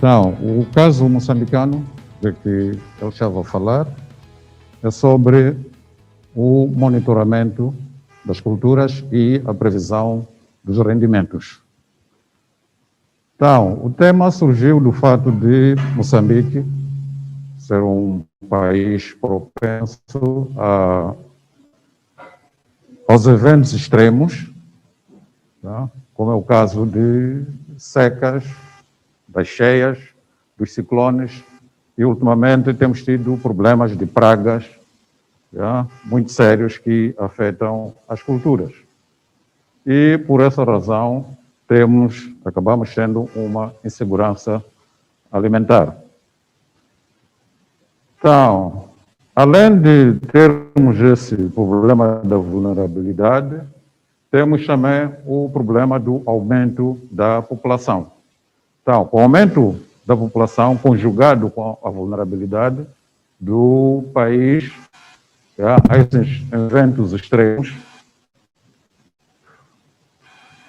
Então, o caso moçambicano, de que eu estava a falar, é sobre o monitoramento das culturas e a previsão dos rendimentos. Então, o tema surgiu do fato de Moçambique ser um país propenso aos eventos extremos, tá? Como é o caso de secas, das cheias, dos ciclones, e ultimamente temos tido problemas de pragas, tá? Muito sérios que afetam as culturas. E por essa razão acabamos tendo uma insegurança alimentar. Então, além de termos esse problema da vulnerabilidade, temos também o problema do aumento da população. Então, com o aumento da população, conjugado com a vulnerabilidade do país a esses eventos extremos,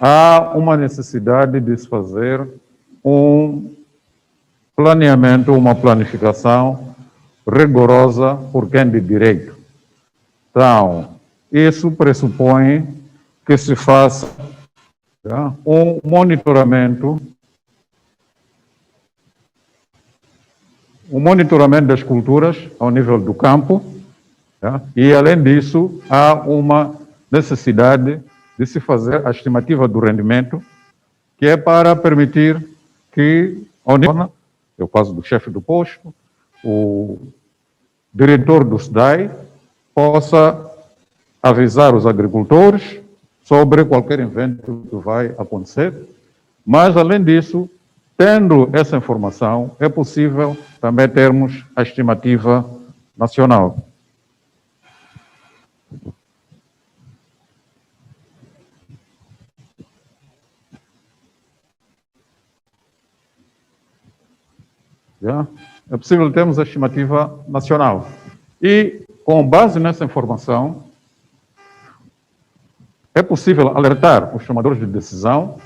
há uma necessidade de se fazer um planeamento, uma planificação rigorosa por quem de direito. Então, isso pressupõe que se faça um monitoramento das culturas ao nível do campo, e, além disso, há uma necessidade de se fazer a estimativa do rendimento, que é para permitir que, ao nível, é o caso do chefe do posto, o diretor do SDAI, possa avisar os agricultores sobre qualquer evento que vai acontecer, mas, além disso, tendo essa informação, é possível também termos a estimativa nacional. É possível termos a estimativa nacional. E, com base nessa informação, é possível alertar os tomadores de decisão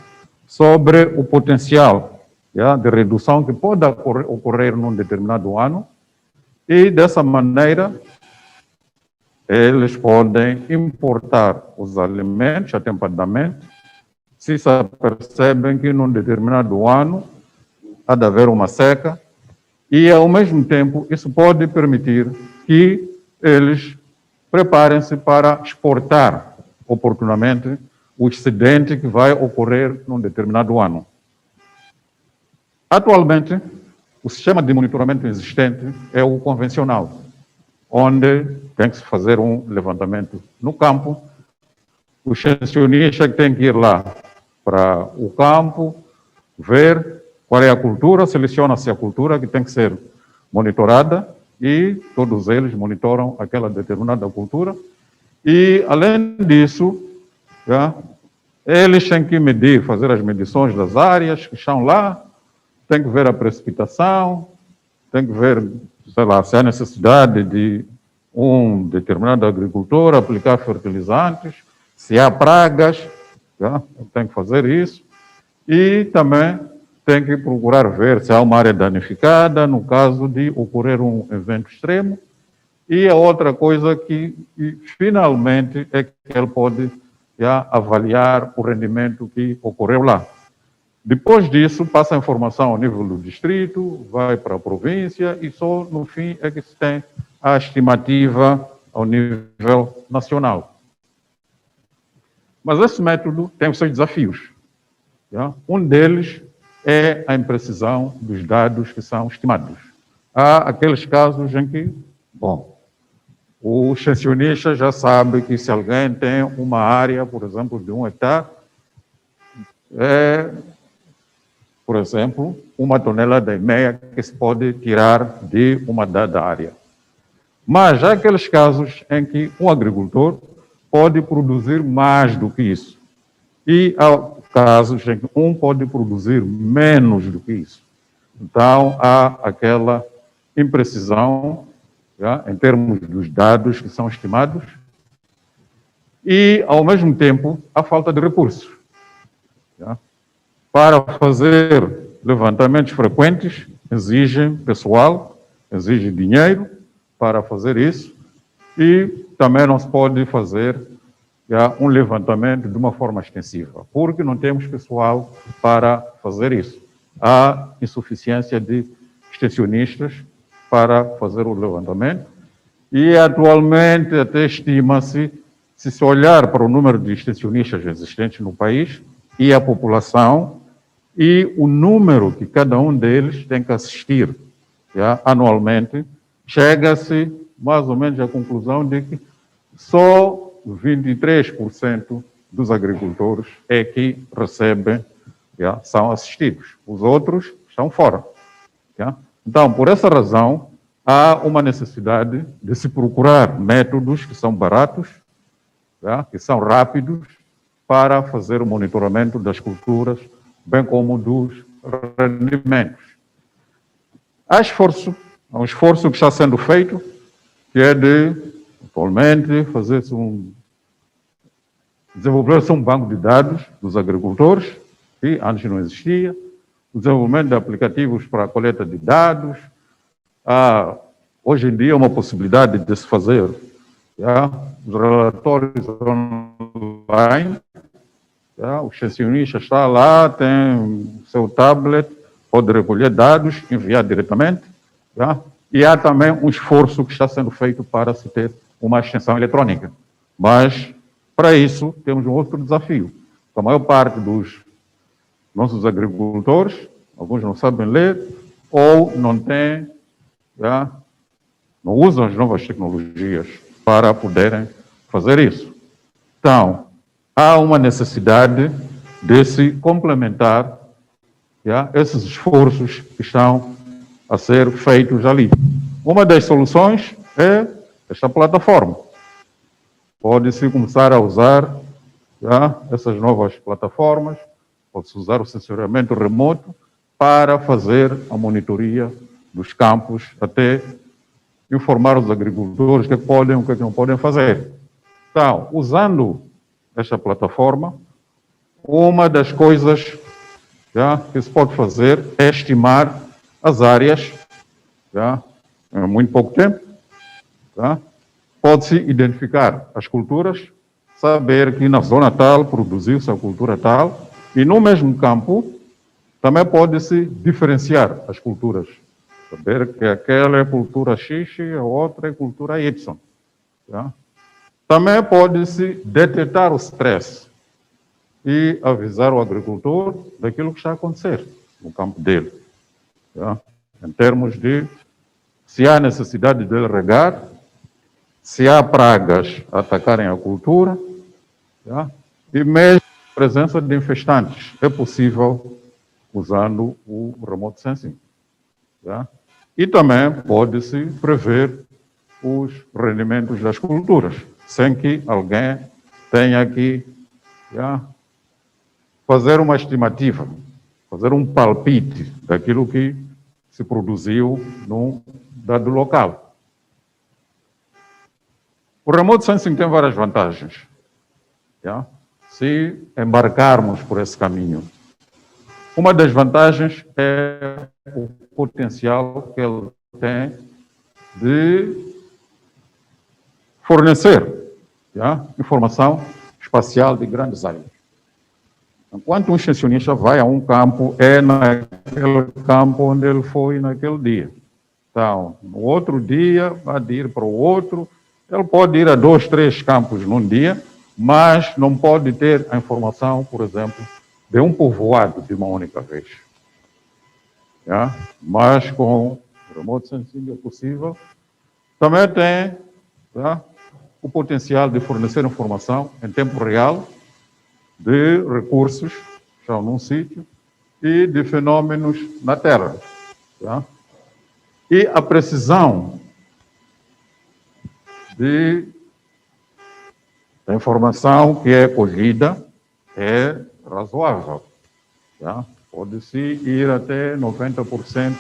sobre o potencial de redução que pode ocorrer num determinado ano, e, dessa maneira, eles podem importar os alimentos atempadamente, se percebem que num determinado ano há de haver uma seca, e, ao mesmo tempo, isso pode permitir que eles preparem-se para exportar oportunamente o excedente que vai ocorrer num determinado ano. Atualmente, o sistema de monitoramento existente é o convencional, onde tem que se fazer um levantamento no campo, o extensionista tem que ir lá para o campo, ver qual é a cultura, seleciona-se a cultura que tem que ser monitorada, e todos eles monitoram aquela determinada cultura. E, além disso, eles têm que medir, fazer as medições das áreas que estão lá, tem que ver a precipitação, tem que ver, sei lá, se há necessidade de um determinado agricultor aplicar fertilizantes, se há pragas, tem que fazer isso. E também tem que procurar ver se há uma área danificada, no caso de ocorrer um evento extremo. E a outra coisa que finalmente, é que ele pode avaliar o rendimento que ocorreu lá. Depois disso, passa a informação ao nível do distrito, vai para a província, e só no fim é que se tem a estimativa ao nível nacional. Mas esse método tem os seus desafios. Um deles é a imprecisão dos dados que são estimados. Há aqueles casos em que, o extensionista já sabe que se alguém tem uma área, por exemplo, de 1 hectare, por exemplo, 1,5 tonelada que se pode tirar de uma dada área. Mas há aqueles casos em que um agricultor pode produzir mais do que isso. E há casos em que um pode produzir menos do que isso. Então, há aquela imprecisão, em termos dos dados que são estimados, e, ao mesmo tempo, a falta de recursos. Para fazer levantamentos frequentes exigem pessoal, exigem dinheiro para fazer isso, e também não se pode fazer um levantamento de uma forma extensiva, porque não temos pessoal para fazer isso. Há insuficiência de extensionistas para fazer o levantamento e atualmente até estima-se, se olhar para o número de extensionistas existentes no país e a população e o número que cada um deles tem que assistir anualmente, chega-se mais ou menos à conclusão de que só 23% dos agricultores é que recebem, são assistidos. Os outros estão fora. Então, por essa razão, há uma necessidade de se procurar métodos que são baratos, que são rápidos, para fazer o monitoramento das culturas, bem como dos rendimentos. Há um esforço que está sendo feito, que é de, atualmente, desenvolver-se um banco de dados dos agricultores, que antes não existia, o desenvolvimento de aplicativos para a coleta de dados. Há, hoje em dia, uma possibilidade de se fazer os relatórios online. O extensionista está lá, tem o seu tablet, pode recolher dados, enviar diretamente. E há também um esforço que está sendo feito para se ter uma extensão eletrônica. Mas, para isso, temos um outro desafio. A maior parte dos nossos agricultores, alguns não sabem ler, ou não têm, não usam as novas tecnologias para poderem fazer isso. Então, há uma necessidade de se complementar esses esforços que estão a ser feitos ali. Uma das soluções é esta plataforma. Pode-se começar a usar essas novas plataformas, pode-se usar o sensoriamento remoto para fazer a monitoria dos campos, até informar os agricultores o que podem e o que não podem fazer. Então, usando esta plataforma, uma das coisas que se pode fazer é estimar as áreas, em muito pouco tempo. Pode-se identificar as culturas, saber que na zona tal produziu-se a cultura tal, e no mesmo campo também pode-se diferenciar as culturas. Saber que aquela é cultura X e a outra é cultura Y. Também pode-se detectar o stress e avisar o agricultor daquilo que está a acontecer no campo dele. Em termos de se há necessidade de ele regar, se há pragas a atacarem a cultura, e mesmo a presença de infestantes. É possível usando o remote sensing. E também pode-se prever os rendimentos das culturas, sem que alguém tenha que fazer uma estimativa, fazer um palpite daquilo que se produziu num dado local. O remote sensing tem várias vantagens, se embarcarmos por esse caminho. Uma das vantagens é o potencial que ele tem de fornecer informação espacial de grandes áreas. Enquanto um extensionista vai a um campo, é naquele campo onde ele foi naquele dia. Então, no outro dia, vai ir para o outro. Ele pode ir a 2, 3 campos num dia, mas não pode ter a informação, por exemplo, de um povoado de uma única vez. Mas com o remote sensing é possível. Também tem o potencial de fornecer informação em tempo real de recursos que estão num sítio e de fenômenos na Terra. E a precisão da informação que é colhida é razoável. Pode-se ir até 90%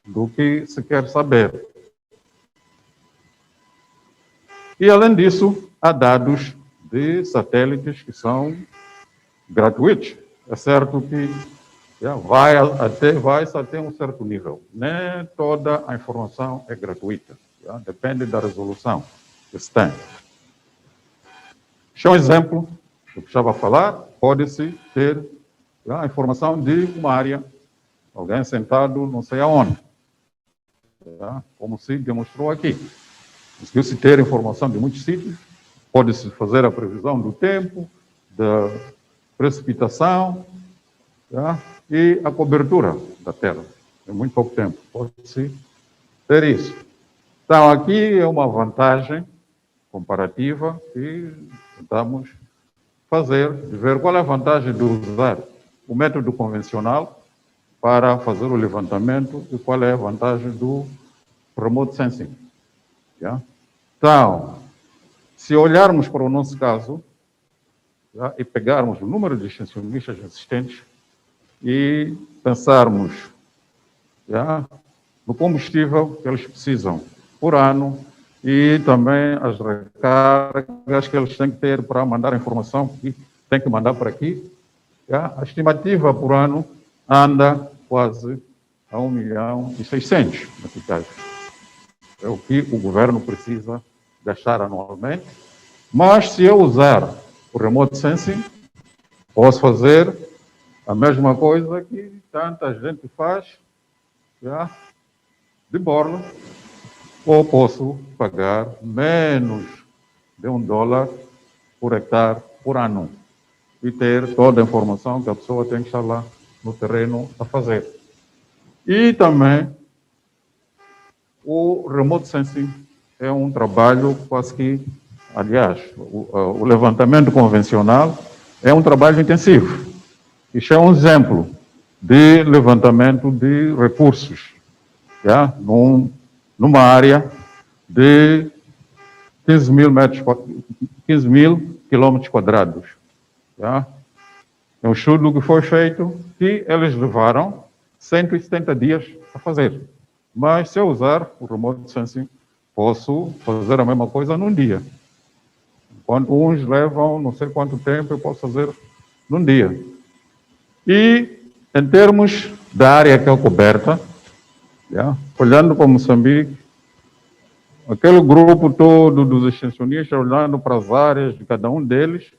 do que se quer saber. E, além disso, há dados de satélites que são gratuitos. É certo que vai-se até um certo nível. Nem toda a informação é gratuita. Depende da resolução que se tem. Este é um exemplo que eu estava a falar. Pode-se ter a informação de uma área, alguém sentado não sei aonde, como se demonstrou aqui. Conseguiu-se ter informação de muitos sítios, pode-se fazer a previsão do tempo, da precipitação, e a cobertura da Terra. Em muito pouco tempo, pode-se ter isso. Então, aqui é uma vantagem comparativa que tentamos fazer, de ver qual é a vantagem de usar o método convencional para fazer o levantamento e qual é a vantagem do remote sensing. Então, se olharmos para o nosso caso e pegarmos o número de extensionistas existentes e pensarmos no combustível que eles precisam por ano e também as recargas que eles têm que ter para mandar a informação que têm que mandar para aqui, a estimativa por ano anda quase a 1.600.000 meticais. É o que o governo precisa gastar anualmente. Mas se eu usar o remote sensing, posso fazer a mesma coisa que tanta gente faz de borla, ou posso pagar menos de $1 por hectare por ano e ter toda a informação que a pessoa tem que estar lá no terreno a fazer. E também o remote sensing é um trabalho quase que, aliás, o levantamento convencional é um trabalho intensivo. Isto é um exemplo de levantamento de recursos, numa área de 15.000 quilômetros quadrados. É um estudo que foi feito que eles levaram 170 dias a fazer. Mas se eu usar o remote sensing, posso fazer a mesma coisa num dia. Enquanto uns levam não sei quanto tempo, eu posso fazer num dia. E em termos da área que é coberta, olhando para Moçambique, aquele grupo todo dos extensionistas, olhando para as áreas de cada um deles,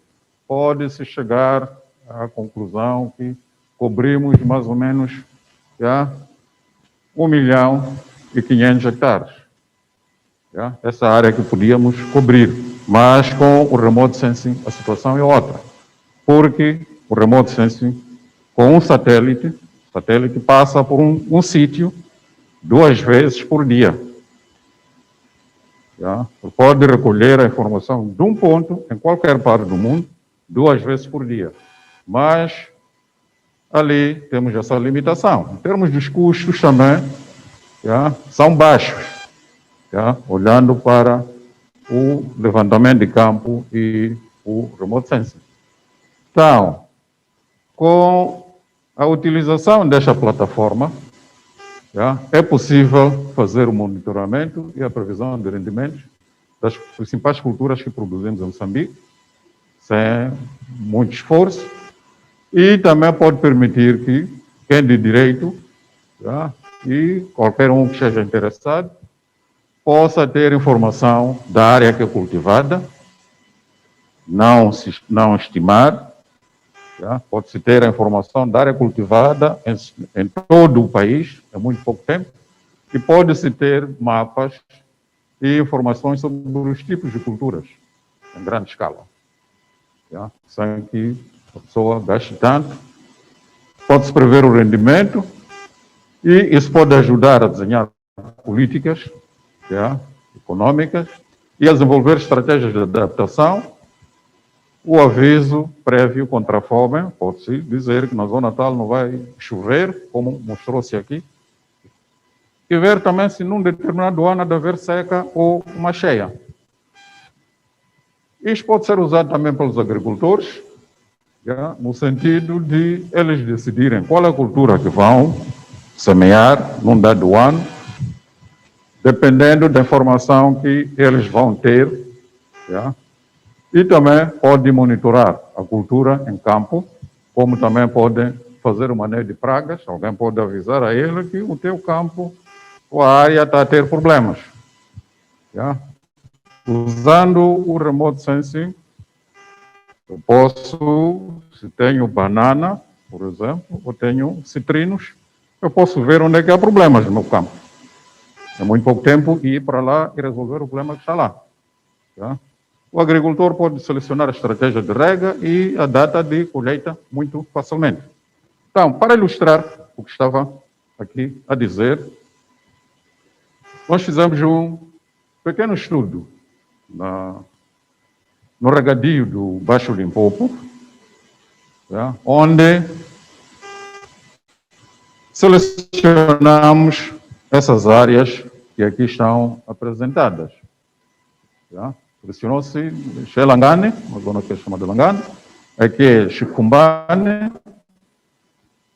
pode-se chegar à conclusão que cobrimos mais ou menos 1.500.000 hectares. Essa área que podíamos cobrir. Mas com o remote sensing a situação é outra. Porque o remote sensing, com um satélite, o satélite passa por um sítio 2 vezes por dia. Pode recolher a informação de um ponto em qualquer parte do mundo 2 vezes por dia. Mas ali temos essa limitação. Em termos dos custos também, são baixos, olhando para o levantamento de campo e o remote sensing. Então, com a utilização desta plataforma, é possível fazer o monitoramento e a previsão de rendimentos das principais culturas que produzimos em Moçambique, sem muito esforço, e também pode permitir que quem de direito e qualquer um que esteja interessado possa ter informação da área que é cultivada, não estimar, pode-se ter a informação da área cultivada em todo o país, em muito pouco tempo, e pode-se ter mapas e informações sobre os tipos de culturas, em grande escala, sem que a pessoa gaste tanto. Pode-se prever o rendimento, e isso pode ajudar a desenhar políticas econômicas e a desenvolver estratégias de adaptação. O aviso prévio contra a fome, pode-se dizer que na zona tal não vai chover, como mostrou-se aqui, e ver também se num determinado ano há de haver seca ou uma cheia. Isto pode ser usado também pelos agricultores, no sentido de eles decidirem qual é a cultura que vão semear num dado ano, dependendo da informação que eles vão ter, e também pode monitorar a cultura em campo, como também podem fazer o manejo de pragas, alguém pode avisar a ele que o teu campo ou a área está a ter problemas. Yeah? Usando o remote sensing, eu posso, se tenho banana, por exemplo, ou tenho citrinos, eu posso ver onde é que há problemas no meu campo. É muito pouco tempo e ir para lá e resolver o problema que está lá. Yeah? O agricultor pode selecionar a estratégia de rega e a data de colheita muito facilmente. Então, para ilustrar o que estava aqui a dizer, nós fizemos um pequeno estudo no regadio do Baixo Limpopo, onde selecionamos essas áreas que aqui estão apresentadas. Selecionou-se Xelangane, uma zona que é chamada Langane, aqui é Chicumbane,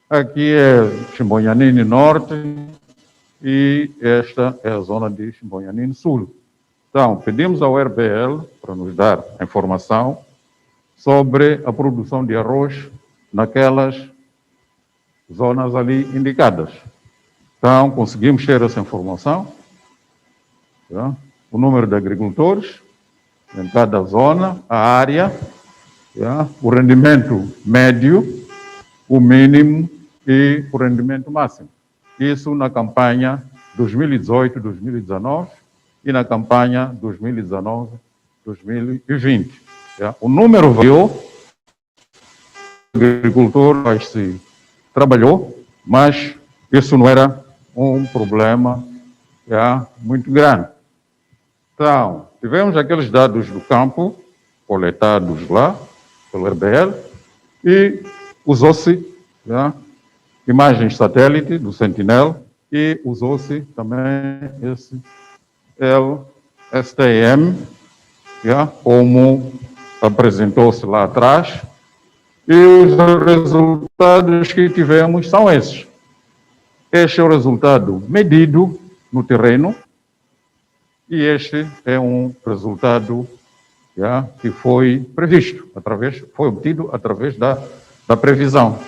aqui é Chimbonhanine Norte e esta é a zona de Chimbonhanine Sul. Então, pedimos ao RBL para nos dar a informação sobre a produção de arroz naquelas zonas ali indicadas. Então, conseguimos ter essa informação, o número de agricultores em cada zona, a área, o rendimento médio, o mínimo e o rendimento máximo. Isso na campanha 2018-2019 e na campanha 2019-2020. O número variou, o agricultor se trabalhou, mas isso não era um problema muito grande. Então, tivemos aqueles dados do campo coletados lá pelo RBL e usou-se imagens satélite do Sentinel e usou-se também esse LSTM, como apresentou-se lá atrás, e os resultados que tivemos são esses. Este é o resultado medido no terreno e este é um resultado que foi previsto, foi obtido através da previsão.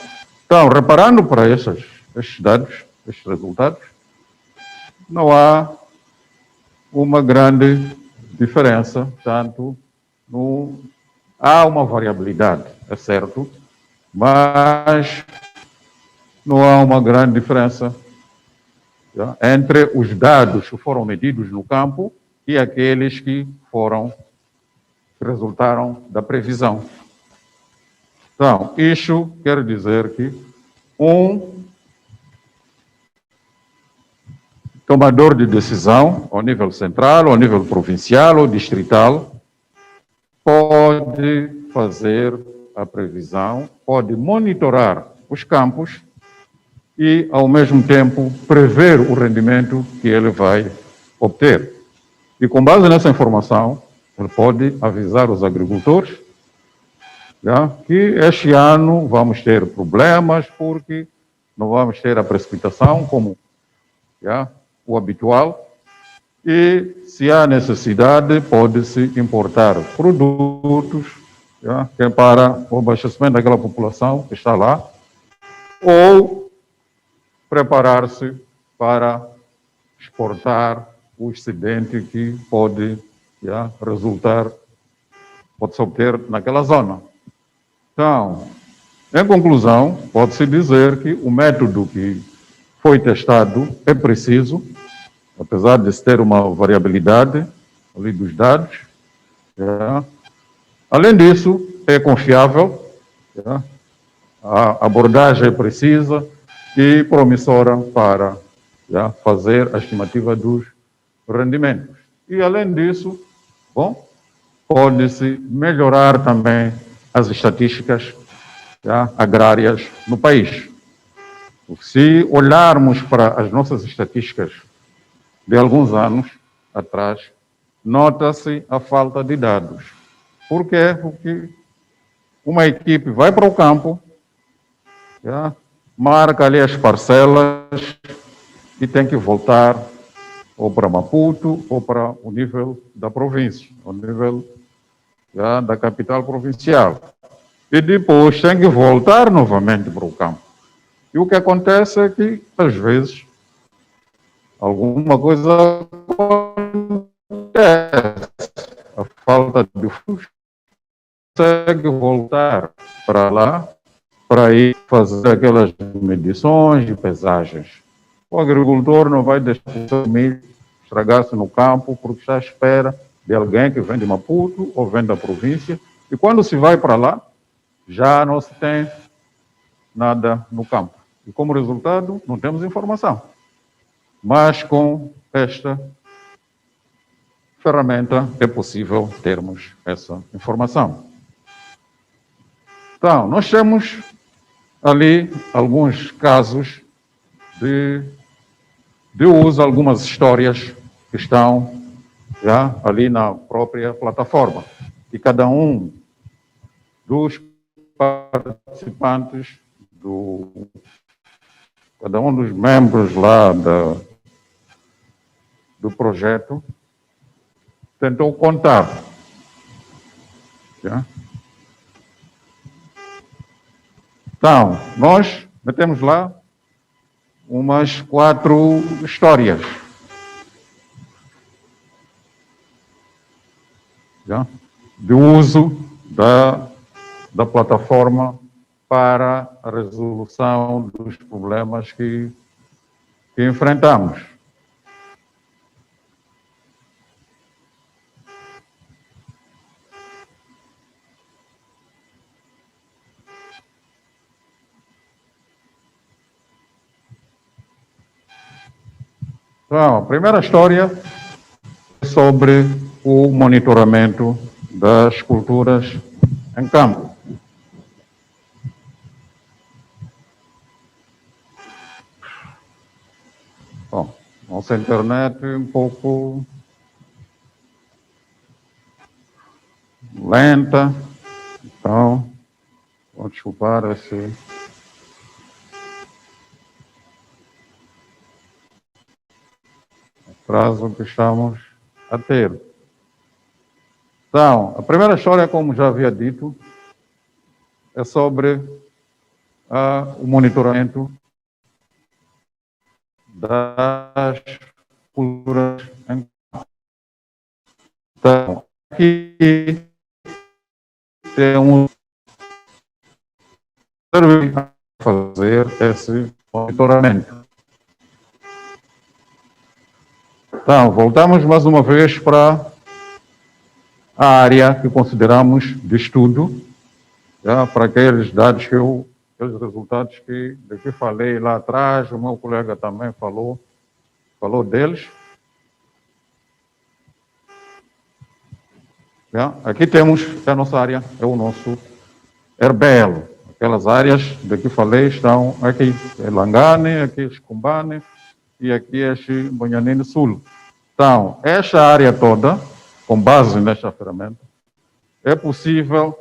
Então, reparando para estes dados, estes resultados, não há uma grande diferença, tanto há uma variabilidade, é certo, mas não há uma grande diferença entre os dados que foram medidos no campo e aqueles que resultaram da previsão. Então, isso quer dizer que um tomador de decisão, ao nível central, ao nível provincial ou distrital, pode fazer a previsão, pode monitorar os campos e, ao mesmo tempo, prever o rendimento que ele vai obter. E, com base nessa informação, ele pode avisar os agricultores que este ano vamos ter problemas porque não vamos ter a precipitação como o habitual e, se há necessidade, pode-se importar produtos que é para o abastecimento daquela população que está lá ou preparar-se para exportar o excedente que pode pode-se obter naquela zona. Então, em conclusão, pode-se dizer que o método que foi testado é preciso, apesar de se ter uma variabilidade ali dos dados. Além disso, é confiável, a abordagem é precisa e promissora para fazer a estimativa dos rendimentos. E, além disso, pode-se melhorar também as estatísticas agrárias no país. Se olharmos para as nossas estatísticas de alguns anos atrás, nota-se a falta de dados. Por quê? Porque uma equipe vai para o campo, marca ali as parcelas e tem que voltar ou para Maputo ou para o nível da província, o nível da capital provincial. E depois tem que voltar novamente para o campo. E o que acontece é que, às vezes, alguma coisa acontece. A falta de fluxo consegue voltar para lá para ir fazer aquelas medições e pesagens. O agricultor não vai deixar o seu milho estragar-se no campo porque está à espera de alguém que vem de Maputo ou vem da província. E quando se vai para lá, já não se tem nada no campo. E como resultado, não temos informação. Mas com esta ferramenta é possível termos essa informação. Então, nós temos ali alguns casos de uso, algumas histórias que estão já ali na própria plataforma. E cada um dos participantes, cada um dos membros lá do projeto tentou contar. Já? Então, nós metemos lá umas 4 histórias. Já? De uso da plataforma para a resolução dos problemas que enfrentamos. Então, a primeira história é sobre o monitoramento das culturas em campo. Bom, nossa internet é um pouco lenta, então, vou desculpar esse atraso que estamos a ter. Então, a primeira história, como já havia dito, é sobre o monitoramento das culturas em campo. Então, aqui tem um serviço para fazer esse monitoramento. Então, voltamos mais uma vez para a área que consideramos de estudo, já, para aqueles dados aqueles resultados que falei lá atrás, o meu colega também falou deles. Já, aqui temos a nossa área, é o nosso RBL. Aquelas áreas de que falei estão aqui, é Langane, aqui é Escumbane e aqui é Bonhanine Sul. Então, esta área toda, com base nesta ferramenta, é possível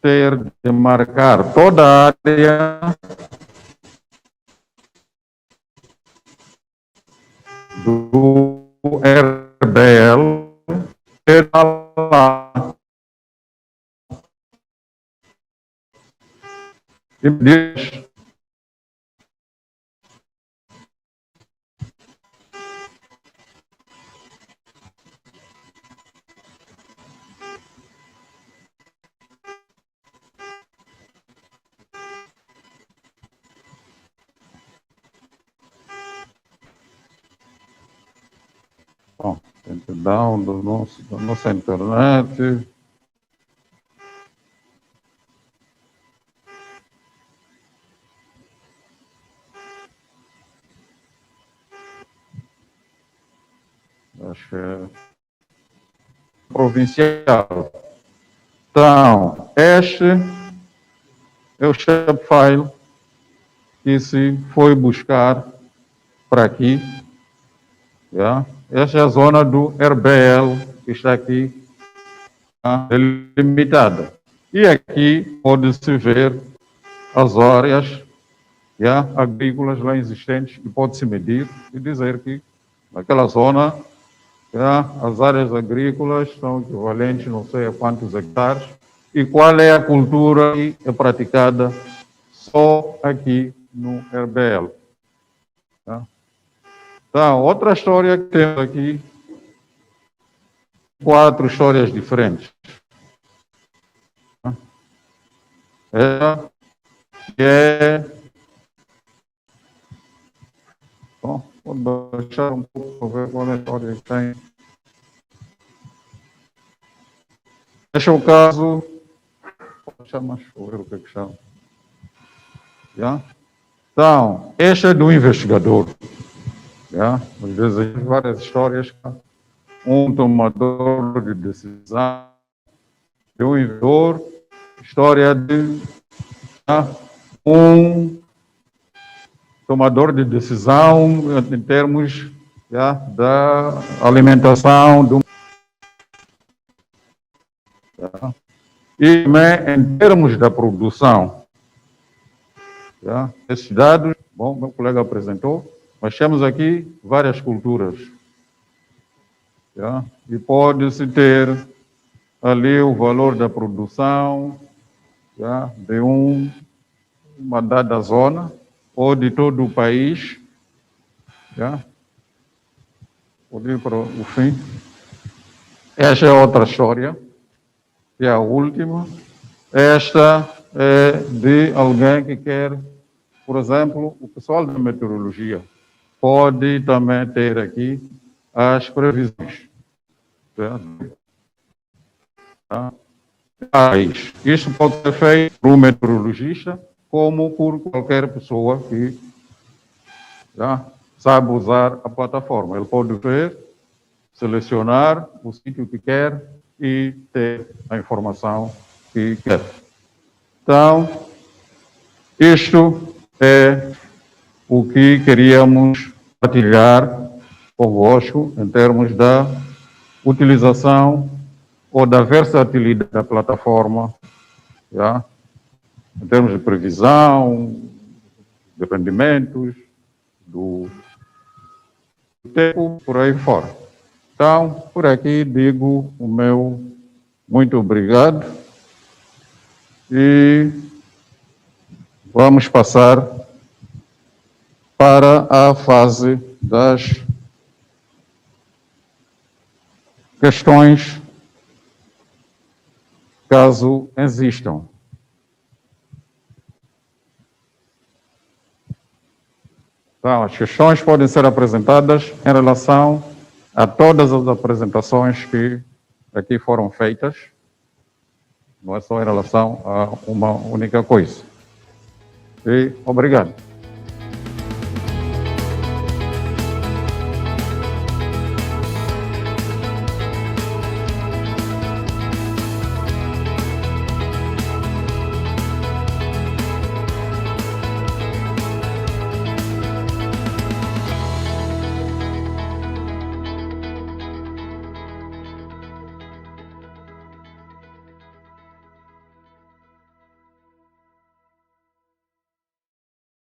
de marcar toda a área do RBL que está lá. E diz bom, down da nossa internet. Acho que é provincial. Então, este é o shapefile que se foi buscar para aqui. Já? Esta é a zona do RBL que está aqui delimitada. E aqui pode-se ver as áreas agrícolas lá existentes e pode-se medir e dizer que naquela zona as áreas agrícolas são equivalentes não sei a quantos hectares e qual é a cultura que é praticada só aqui no RBL. Tá? Então, outra história que temos aqui, 4 histórias diferentes. Essa que é... Bom, vou baixar um pouco para ver qual é a história que tem. Este é o caso... Vou deixar mais para ver o que é que chama. Já? Então, este é do investigador. Já? Às vezes, várias histórias. Um tomador de decisão, de um investidor, história de um tomador de decisão em termos da alimentação do e também em termos da produção. Esses dados, bom, meu colega apresentou, nós temos aqui várias culturas. E pode-se ter ali o valor da produção de uma dada zona ou de todo o país. Vou ir para o fim. Esta é outra história, que é a última. Esta é de alguém que quer, por exemplo, o pessoal da meteorologia pode também ter aqui as previsões. Isto pode ser feito por um meteorologista, como por qualquer pessoa que sabe usar a plataforma. Ele pode ver, selecionar o sítio que quer e ter a informação que quer. Então, isto é o que queríamos partilhar convosco em termos da utilização ou da versatilidade da plataforma, em termos de previsão, de rendimentos, do tempo, por aí fora. Então, por aqui digo o meu muito obrigado e vamos passar para a fase das questões, caso existam. Então, as questões podem ser apresentadas em relação a todas as apresentações que aqui foram feitas, não é só em relação a uma única coisa. E obrigado.